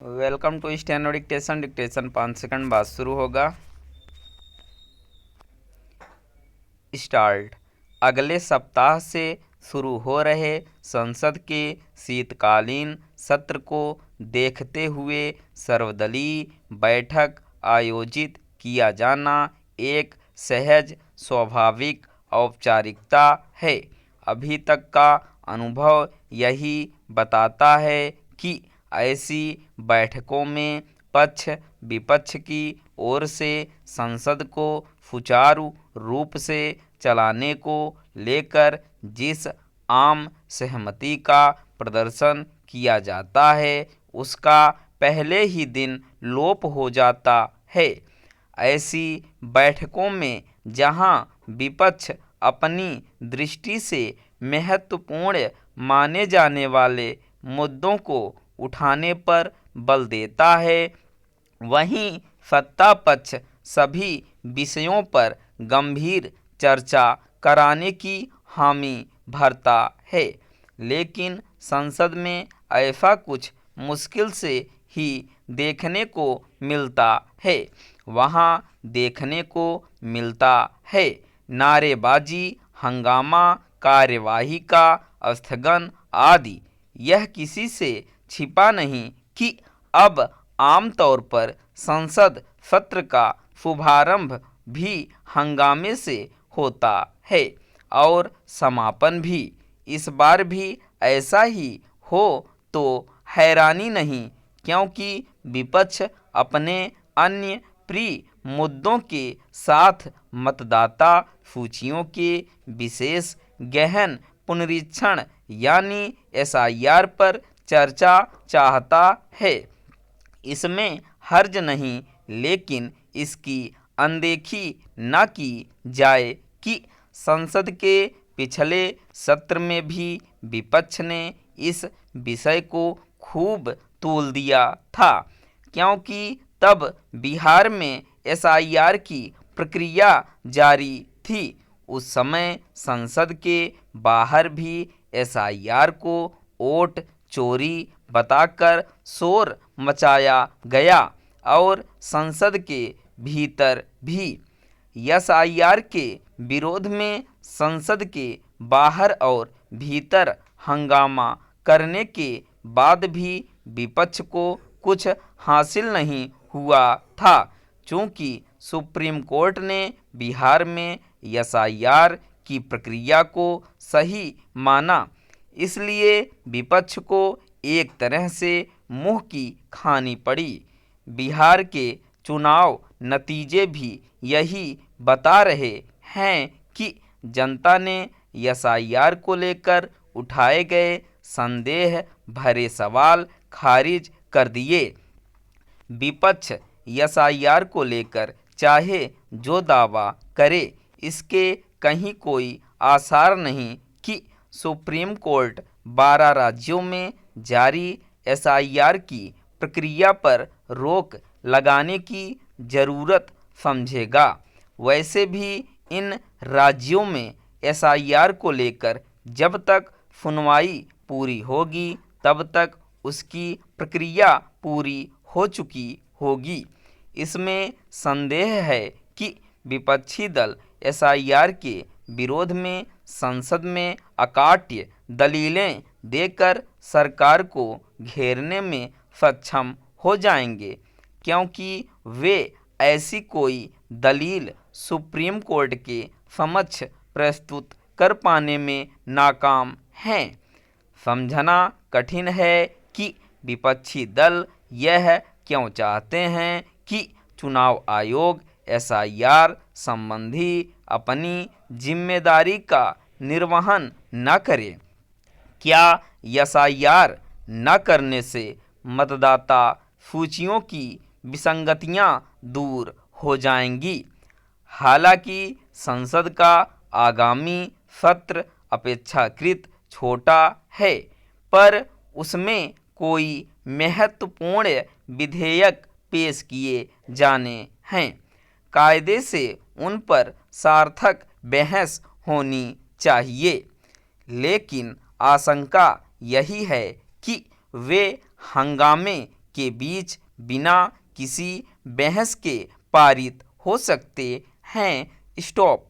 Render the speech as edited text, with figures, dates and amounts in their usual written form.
Welcome to steno dictation. Dictation 5 second बाद शुरू होगा। स्टार्ट। अगले सप्ताह से शुरू हो रहे संसद के शीतकालीन सत्र को देखते हुए सर्वदलीय बैठक आयोजित किया जाना एक सहज स्वाभाविक औपचारिकता है। अभी तक का अनुभव यही बताता है कि ऐसी बैठकों में पक्ष विपक्ष की ओर से संसद को सुचारू रूप से चलाने को लेकर जिस आम सहमति का प्रदर्शन किया जाता है उसका पहले ही दिन लोप हो जाता है। ऐसी बैठकों में जहां विपक्ष अपनी दृष्टि से महत्वपूर्ण माने जाने वाले मुद्दों को उठाने पर बल देता है, वहीं सत्ता पक्ष सभी विषयों पर गंभीर चर्चा कराने की हामी भरता है। लेकिन संसद में ऐसा कुछ मुश्किल से ही देखने को मिलता है। वहाँ देखने को मिलता है नारेबाजी, हंगामा, कार्यवाही का स्थगन आदि। यह किसी से छिपा नहीं कि अब आमतौर पर संसद सत्र का शुभारंभ भी हंगामे से होता है और समापन भी। इस बार भी ऐसा ही हो तो हैरानी नहीं, क्योंकि विपक्ष अपने अन्य प्रिय मुद्दों के साथ मतदाता सूचियों के विशेष गहन पुनरीक्षण यानी एसआईआर पर चर्चा चाहता है। इसमें हर्ज नहीं, लेकिन इसकी अनदेखी न की जाए कि संसद के पिछले सत्र में भी विपक्ष ने इस विषय को खूब तूल दिया था, क्योंकि तब बिहार में एसआईआर की प्रक्रिया जारी थी। उस समय संसद के बाहर भी एसआईआर को वोट चोरी बताकर शोर मचाया गया और संसद के भीतर भी एसआईआर के विरोध में संसद के बाहर और भीतर हंगामा करने के बाद भी विपक्ष को कुछ हासिल नहीं हुआ था। चूंकि सुप्रीम कोर्ट ने बिहार में एसआईआर की प्रक्रिया को सही माना, इसलिए विपक्ष को एक तरह से मुंह की खानी पड़ी। बिहार के चुनाव नतीजे भी यही बता रहे हैं कि जनता ने एसआईआर को लेकर उठाए गए संदेह भरे सवाल खारिज कर दिए। विपक्ष एसआईआर को लेकर चाहे जो दावा करे, इसके कहीं कोई आसार नहीं कि सुप्रीम कोर्ट 12 राज्यों में जारी एसआईआर की प्रक्रिया पर रोक लगाने की जरूरत समझेगा। वैसे भी इन राज्यों में एसआईआर को लेकर जब तक सुनवाई पूरी होगी तब तक उसकी प्रक्रिया पूरी हो चुकी होगी। इसमें संदेह है कि विपक्षी दल एसआईआर के विरोध में संसद में अकाट्य दलीलें देकर सरकार को घेरने में सक्षम हो जाएंगे, क्योंकि वे ऐसी कोई दलील सुप्रीम कोर्ट के समक्ष प्रस्तुत कर पाने में नाकाम हैं। समझना कठिन है कि विपक्षी दल यह क्यों चाहते हैं कि चुनाव आयोग एसआईआर संबंधी अपनी जिम्मेदारी का निर्वहन न करे। क्या एसआईआर न करने से मतदाता सूचियों की विसंगतियां दूर हो जाएंगी? हालांकि संसद का आगामी सत्र अपेक्षाकृत छोटा है, पर उसमें कोई महत्वपूर्ण विधेयक पेश किए जाने हैं। कायदे से उन पर सार्थक बहस होनी चाहिए, लेकिन आशंका यही है कि वे हंगामे के बीच बिना किसी बहस के पारित हो सकते हैं। स्टॉप।